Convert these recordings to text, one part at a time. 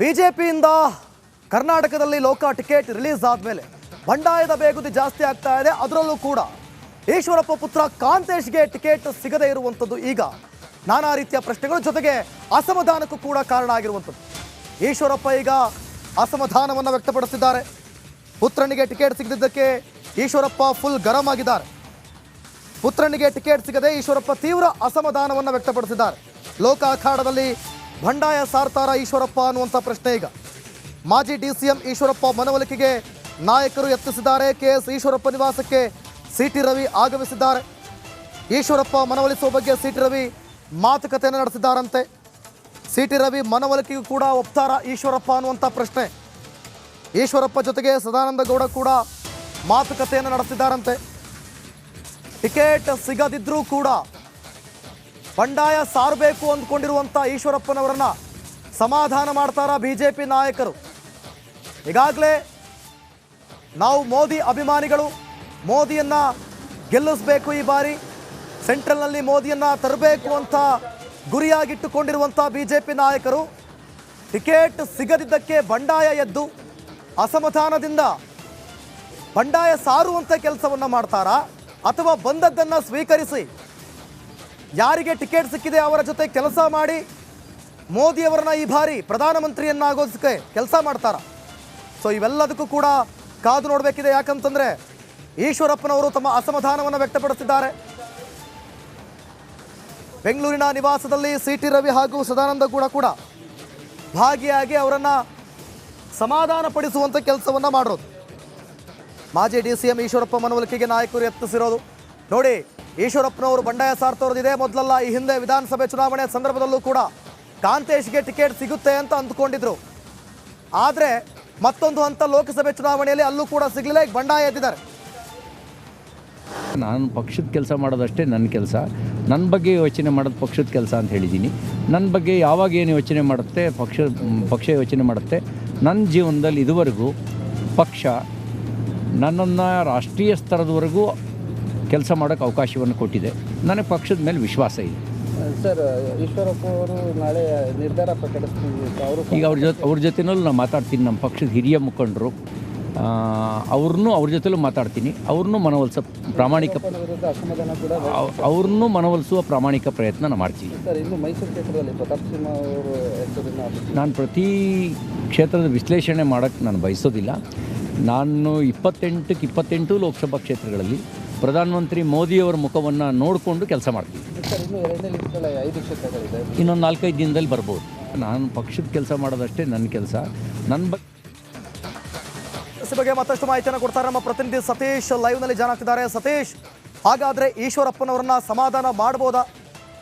ಬಿಜೆಪಿಯಿಂದ ಕರ್ನಾಟಕದಲ್ಲಿ ಲೋಕ ಟಿಕೆಟ್ ರಿಲೀಸ್ ಆದಮೇಲೆ ಬಂಡಾಯದ ಬೇಗುದಿ ಜಾಸ್ತಿ ಆಗ್ತಾ ಇದೆ. ಅದರಲ್ಲೂ ಕೂಡ ಈಶ್ವರಪ್ಪ ಪುತ್ರ ಕಾಂತೇಶ್ಗೆ ಟಿಕೆಟ್ ಸಿಗದೇ ಇರುವಂಥದ್ದು ಈಗ ನಾನಾ ರೀತಿಯ ಪ್ರಶ್ನೆಗಳು ಜೊತೆಗೆ ಅಸಮಾಧಾನಕ್ಕೂ ಕೂಡ ಕಾರಣ ಆಗಿರುವಂಥದ್ದು. ಈಶ್ವರಪ್ಪ ಈಗ ಅಸಮಾಧಾನವನ್ನು ವ್ಯಕ್ತಪಡಿಸಿದ್ದಾರೆ. ಪುತ್ರನಿಗೆ ಟಿಕೆಟ್ ಸಿಗದಿದ್ದಕ್ಕೆ ಈಶ್ವರಪ್ಪ ಫುಲ್ ಗರಂ ಆಗಿದ್ದಾರೆ. ಪುತ್ರನಿಗೆ ಟಿಕೆಟ್ ಸಿಗದೆ ಈಶ್ವರಪ್ಪ ತೀವ್ರ ಅಸಮಾಧಾನವನ್ನು ವ್ಯಕ್ತಪಡಿಸಿದ್ದಾರೆ. ಲೋಕ ಅಖಾಡದಲ್ಲಿ ಬಂಡಾಯ ಸಾರ್ತಾರ ಈಶ್ವರಪ್ಪ ಅನ್ನುವಂಥ ಪ್ರಶ್ನೆ ಈಗ. ಮಾಜಿ ಡಿಸಿಎಂ ಈಶ್ವರಪ್ಪ ಮನವೊಲಿಕೆಗೆ ನಾಯಕರು ಯತ್ನಿಸಿದ್ದಾರೆ. ಕೆಎಸ್ ಈಶ್ವರಪ್ಪ ನಿವಾಸಕ್ಕೆ ಸಿಟಿ ರವಿ ಆಗಮಿಸಿದ್ದಾರೆ. ಈಶ್ವರಪ್ಪ ಮನವೊಲಿಸುವ ಬಗ್ಗೆ ಸಿಟಿ ರವಿ ಮಾತುಕತೆಯನ್ನು ನಡೆಸಿದ್ದಾರಂತೆ. ಸಿಟಿ ರವಿ ಮನವೊಲಿಕೆಗೂ ಕೂಡ ಒಪ್ತಾರ ಈಶ್ವರಪ್ಪ ಅನ್ನುವಂಥ ಪ್ರಶ್ನೆ. ಈಶ್ವರಪ್ಪ ಜೊತೆಗೆ ಸದಾನಂದ ಗೌಡ ಕೂಡ ಮಾತುಕತೆಯನ್ನು ನಡೆಸಿದ್ದಾರಂತೆ. ಟಿಕೆಟ್ ಸಿಗದಿದ್ರೂ ಕೂಡ ಬಂಡಾಯ ಸಾರಬೇಕು ಅಂದ್ಕೊಂಡಿರುವಂಥ ಈಶ್ವರಪ್ಪನವರನ್ನ ಸಮಾಧಾನ ಮಾಡ್ತಾರ ಬಿಜೆಪಿ ನಾಯಕರು. ಈಗಾಗಲೇ ನಾವು ಮೋದಿ ಅಭಿಮಾನಿಗಳು, ಮೋದಿಯನ್ನ ಗೆಲ್ಲಿಸಬೇಕು, ಈ ಬಾರಿ ಸೆಂಟ್ರಲ್ನಲ್ಲಿ ಮೋದಿಯನ್ನ ತರಬೇಕು ಅಂತ ಗುರಿಯಾಗಿಟ್ಟುಕೊಂಡಿರುವಂಥ ಬಿಜೆಪಿ ನಾಯಕರು ಟಿಕೆಟ್ ಸಿಗದಿದ್ದಕ್ಕೆ ಬಂಡಾಯ ಎದ್ದು ಅಸಮಾಧಾನದಿಂದ ಬಂಡಾಯ ಸಾರುವಂಥ ಕೆಲಸವನ್ನು ಮಾಡ್ತಾರಾ ಅಥವಾ ಬಂದದ್ದನ್ನು ಸ್ವೀಕರಿಸಿ ಯಾರಿಗೆ ಟಿಕೆಟ್ ಸಿಕ್ಕಿದೆ ಅವರ ಜೊತೆ ಕೆಲಸ ಮಾಡಿ ಮೋದಿಯವರನ್ನ ಈ ಬಾರಿ ಪ್ರಧಾನಮಂತ್ರಿಯನ್ನಾಗೋದಕ್ಕೆ ಕೆಲಸ ಮಾಡ್ತಾರ? ಸೊ ಇವೆಲ್ಲದಕ್ಕೂ ಕೂಡ ಕಾದು ನೋಡಬೇಕಿದೆ. ಯಾಕಂತಂದರೆ ಈಶ್ವರಪ್ಪನವರು ತಮ್ಮ ಅಸಮಾಧಾನವನ್ನು ವ್ಯಕ್ತಪಡಿಸಿದ್ದಾರೆ. ಬೆಂಗಳೂರಿನ ನಿವಾಸದಲ್ಲಿ ಸಿಟಿ ರವಿ ಹಾಗೂ ಸದಾನಂದ ಗೌಡ ಕೂಡ ಭಾಗಿಯಾಗಿ ಅವರನ್ನು ಸಮಾಧಾನ ಪಡಿಸುವಂಥ ಕೆಲಸವನ್ನು ಮಾಡೋದು. ಮಾಜಿ ಡಿಸಿಎಂ ಈಶ್ವರಪ್ಪ ಮನವೊಲಿಕೆಗೆ ನಾಯಕರು ಯತ್ನಿಸಿರೋದು ನೋಡಿ. ಈಶ್ವರಪ್ಪನವರು ಬಂಡಾಯ ಸಾರ್ತವ್ರದ್ದು ಇದೇ ಮೊದಲಲ್ಲ. ಈ ಹಿಂದೆ ವಿಧಾನಸಭೆ ಚುನಾವಣೆ ಸಂದರ್ಭದಲ್ಲೂ ಕೂಡ ಕಾಂತೇಶ್ಗೆ ಟಿಕೆಟ್ ಸಿಗುತ್ತೆ ಅಂತ ಅಂದ್ಕೊಂಡಿದ್ರು. ಆದರೆ ಮತ್ತೊಂದು ಹಂತ ಲೋಕಸಭೆ ಚುನಾವಣೆಯಲ್ಲಿ ಅಲ್ಲೂ ಕೂಡ ಸಿಗಲಿಲ್ಲ. ಈಗ ಬಂಡಾಯ ಎದ್ದಿದ್ದಾರೆ. ನಾನು ಪಕ್ಷದ ಕೆಲಸ ಮಾಡೋದಷ್ಟೇ ನನ್ನ ಕೆಲಸ. ನನ್ನ ಬಗ್ಗೆ ಯೋಚನೆ ಮಾಡೋದು ಪಕ್ಷದ ಕೆಲಸ ಅಂತ ಹೇಳಿದ್ದೀನಿ. ನನ್ನ ಬಗ್ಗೆ ಯಾವಾಗ ಏನು ಯೋಚನೆ ಮಾಡುತ್ತೆ ಪಕ್ಷ ಯೋಚನೆ ಮಾಡುತ್ತೆ. ನನ್ನ ಜೀವನದಲ್ಲಿ ಇದುವರೆಗೂ ಪಕ್ಷ ನನ್ನನ್ನು ರಾಷ್ಟ್ರೀಯ ಸ್ತರದವರೆಗೂ ಕೆಲಸ ಮಾಡೋಕ್ಕೆ ಅವಕಾಶವನ್ನು ಕೊಟ್ಟಿದೆ. ನನಗೆ ಪಕ್ಷದ ಮೇಲೆ ವಿಶ್ವಾಸ ಇದೆ. ಸರ್, ಈಶ್ವರಪ್ಪ ಅವರು ನಾಳೆ ನಿರ್ಧಾರ ಪ್ರಕಟಿಸ್ತೀವಿ. ಈಗ ಅವ್ರ ಜೊತೆನಲ್ಲೂ ನಾನು ಮಾತಾಡ್ತೀನಿ. ನಮ್ಮ ಪಕ್ಷದ ಹಿರಿಯ ಮುಖಂಡರು ಅವ್ರ ಜೊತೆಲೂ ಮಾತಾಡ್ತೀನಿ. ಅವ್ರನ್ನೂ ಅವ್ರನ್ನೂ ಮನವೊಲಿಸುವ ಪ್ರಾಮಾಣಿಕ ಪ್ರಯತ್ನ ನಾನು ಮಾಡ್ತೀನಿ. ಸರ್, ಇನ್ನು ಮೈಸೂರು ಕ್ಷೇತ್ರದಲ್ಲಿ ಪ್ರತಾಪ್ ಸಿಂಹ ಅವರು ನಾನು ಪ್ರತಿ ಕ್ಷೇತ್ರದ ವಿಶ್ಲೇಷಣೆ ಮಾಡೋಕ್ಕೆ ನಾನು ಬಯಸೋದಿಲ್ಲ. ನಾನು 28 ಲೋಕಸಭಾ ಕ್ಷೇತ್ರಗಳಲ್ಲಿ ಪ್ರಧಾನಮಂತ್ರಿ ಮೋದಿಯವರ ಮುಖವನ್ನು ನೋಡಿಕೊಂಡು ಕೆಲಸ ಮಾಡ್ತೀನಿ. ಸರ್, ಇನ್ನು 2ನೇ ಲಿಸ್ಟಲ್ಲಿ 5 ಕ್ಷೇತ್ರಗಳಿದೆ. ಇನ್ನೊಂದು 4-5 ದಿನದಲ್ಲಿ ಬರ್ಬೋದು. ನಾನು ಪಕ್ಷದ ಕೆಲಸ ಮಾಡೋದಷ್ಟೇ ನನ್ನ ಕೆಲಸ. ನನ್ನ ಬಗ್ಗೆ ಮತ್ತಷ್ಟು ಮಾಹಿತಿಯನ್ನು ಕೊಡ್ತಾರೆ ನಮ್ಮ ಪ್ರತಿನಿಧಿ ಸತೀಶ್ ಲೈವ್ನಲ್ಲಿ ಜಾಯ್ನ್ ಆಗ್ತಿದ್ದಾರೆ. ಸತೀಶ್, ಹಾಗಾದರೆ ಈಶ್ವರಪ್ಪನವರನ್ನ ಸಮಾಧಾನ ಮಾಡ್ಬೋದಾ?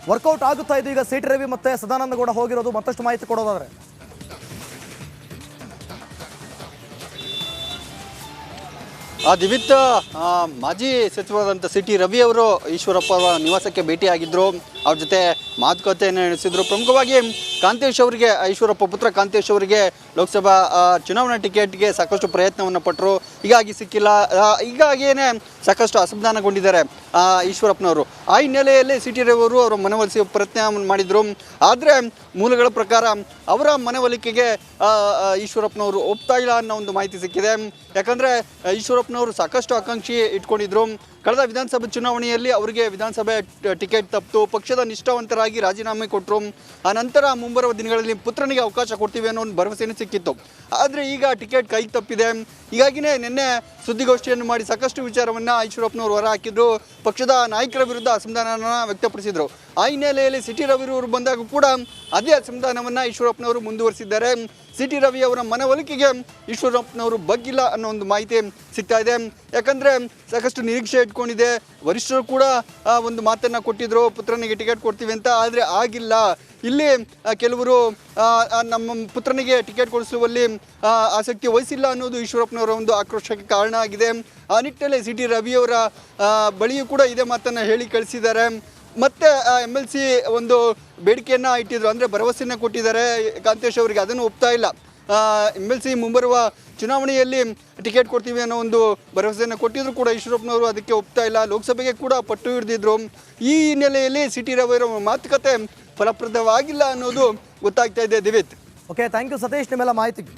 ವರ್ಕೌಟ್ ಆಗುತ್ತಾ ಇದು? ಈಗ ಸಿಟಿ ರವಿ ಮತ್ತು ಸದಾನಂದ ಗೌಡ ಹೋಗಿರೋದು, ಮತ್ತಷ್ಟು ಮಾಹಿತಿ ಕೊಡೋದಾದರೆ. ದಿವಿತ್, ಮಾಜಿ ಸಚಿವರಾದಂಥ ಸಿಟಿ ರವಿ ಅವರು ಈಶ್ವರಪ್ಪ ಅವರ ನಿವಾಸಕ್ಕೆ ಭೇಟಿಯಾಗಿದ್ದರು. ಅವ್ರ ಜೊತೆ ಮಾತುಕತೆಯನ್ನು ನಡೆಸಿದರು. ಪ್ರಮುಖವಾಗಿ ಕಾಂತೇಶ್ ಅವರಿಗೆ, ಈಶ್ವರಪ್ಪ ಪುತ್ರ ಕಾಂತೇಶ್ ಅವರಿಗೆ ಲೋಕಸಭಾ ಚುನಾವಣಾ ಟಿಕೆಟ್ಗೆ ಸಾಕಷ್ಟು ಪ್ರಯತ್ನವನ್ನು ಪಟ್ಟರು. ಹೀಗಾಗಿ ಸಿಕ್ಕಿಲ್ಲ. ಹೀಗಾಗಿಯೇ ಸಾಕಷ್ಟು ಅಸಮಾಧಾನಗೊಂಡಿದ್ದಾರೆ ಈಶ್ವರಪ್ಪನವರು. ಆ ಹಿನ್ನೆಲೆಯಲ್ಲಿ ಸಿಟಿ ರವಿ ಅವರು ಅವರ ಮನವೊಲಿಸುವ ಪ್ರಯತ್ನ ಮಾಡಿದರು. ಆದರೆ ಮೂಲಗಳ ಪ್ರಕಾರ ಅವರ ಮನವೊಲಿಕೆಗೆ ಈಶ್ವರಪ್ಪನವರು ಒಪ್ತಾ ಇಲ್ಲ ಅನ್ನೋ ಒಂದು ಮಾಹಿತಿ ಸಿಕ್ಕಿದೆ. ಯಾಕಂದರೆ ಈಶ್ವರಪ್ಪನವರು ಸಾಕಷ್ಟು ಆಕಾಂಕ್ಷಿ ಇಟ್ಕೊಂಡಿದ್ರು. ಕಳೆದ ವಿಧಾನಸಭೆ ಚುನಾವಣೆಯಲ್ಲಿ ಅವರಿಗೆ ವಿಧಾನಸಭೆ ಟಿಕೆಟ್ ತಪ್ಪಿತು. ಪಕ್ಷದ ನಿಷ್ಠಾವಂತರಾಗಿ ರಾಜೀನಾಮೆ ಕೊಟ್ಟರು. ಆ ನಂತರ ಮುಂಬರುವ ದಿನಗಳಲ್ಲಿ ಪುತ್ರನಿಗೆ ಅವಕಾಶ ಕೊಡ್ತೀವಿ ಅನ್ನೋ ಒಂದು ಭರವಸೆಯನ್ನು ಸಿಕ್ಕಿತ್ತು. ಆದರೆ ಈಗ ಟಿಕೆಟ್ ಕೈಗೆ ತಪ್ಪಿದೆ. ಹೀಗಾಗಿಯೇ ನಿನ್ನೆ ಸುದ್ದಿಗೋಷ್ಠಿಯನ್ನು ಮಾಡಿ ಸಾಕಷ್ಟು ವಿಚಾರವನ್ನು ಈಶ್ವರಪ್ಪನವರು ಹೊರ ಹಾಕಿದ್ರು. ಪಕ್ಷದ ನಾಯಕರ ವಿರುದ್ಧ ಅಸಮಾಧಾನ ವ್ಯಕ್ತಪಡಿಸಿದರು. ಆ ಹಿನ್ನೆಲೆಯಲ್ಲಿ ಸಿಟಿ ರವಿಯವರು ಬಂದಾಗ ಕೂಡ ಅದೇ ಅಸಮಾಧಾನವನ್ನು ಈಶ್ವರಪ್ಪನವರು ಮುಂದುವರಿಸಿದ್ದಾರೆ. ಸಿಟಿ ರವಿ ಅವರ ಮನವೊಲಿಕೆಗೆ ಈಶ್ವರಪ್ಪನವರು ಬಗ್ಗಿಲ್ಲ ಅನ್ನೋ ಒಂದು ಮಾಹಿತಿ ಸಿಗ್ತಾ ಇದೆ. ಯಾಕಂದರೆ ಸಾಕಷ್ಟು ನಿರೀಕ್ಷೆ ಇಟ್ಕೊಂಡಿದೆ. ವರಿಷ್ಠರು ಕೂಡ ಒಂದು ಮಾತನ್ನು ಕೊಟ್ಟಿದ್ದರು, ಪುತ್ರನಿಗೆ ಟಿಕೆಟ್ ಕೊಡ್ತೀವಿ ಅಂತ. ಆದರೆ ಆಗಿಲ್ಲ. ಇಲ್ಲಿ ಕೆಲವರು ನಮ್ಮ ಪುತ್ರನಿಗೆ ಟಿಕೆಟ್ ಕೊಡಿಸುವಲ್ಲಿ ಆಸಕ್ತಿ ವಹಿಸಿಲ್ಲ ಅನ್ನೋದು ಈಶ್ವರಪ್ಪನವರ ಒಂದು ಆಕ್ರೋಶಕ್ಕೆ ಕಾರಣ ಆಗಿದೆ. ಆ ನಿಟ್ಟಿನಲ್ಲಿ ಸಿಟಿ ರವಿಯವರ ಬಳಿಯೂ ಕೂಡ ಇದೇ ಮಾತನ್ನು ಹೇಳಿ ಕಳಿಸಿದ್ದಾರೆ. ಮತ್ತು MLC ಒಂದು ಬೇಡಿಕೆಯನ್ನು ಇಟ್ಟಿದ್ರು, ಅಂದರೆ ಭರವಸೆಯನ್ನು ಕೊಟ್ಟಿದ್ದಾರೆ ಕಾಂತೇಶ್ ಅವರಿಗೆ. ಅದನ್ನು ಒಪ್ತಾ ಇಲ್ಲ. MLC ಮುಂಬರುವ ಚುನಾವಣೆಯಲ್ಲಿ ಟಿಕೆಟ್ ಕೊಡ್ತೀವಿ ಅನ್ನೋ ಒಂದು ಭರವಸೆಯನ್ನು ಕೊಟ್ಟಿದ್ರು ಕೂಡ ಈಶ್ವರಪ್ಪನವರು ಅದಕ್ಕೆ ಒಪ್ತಾ ಇಲ್ಲ. ಲೋಕಸಭೆಗೆ ಕೂಡ ಪಟ್ಟು ಹಿಡಿದಿದ್ರು. ಈ ಹಿನ್ನೆಲೆಯಲ್ಲಿ ಸಿಟಿ ರವಿಯವರ ಮಾತುಕತೆ ಫಲಪ್ರದವಾಗಿಲ್ಲ ಅನ್ನೋದು ಗೊತ್ತಾಗ್ತಾ ಇದೆ ದಿವಿತ್. ಓಕೆ, ಥ್ಯಾಂಕ್ ಯು ಸತೀಶ್ ನಿಮ್ಮೆಲ್ಲ ಮಾಹಿತಿಗೆ.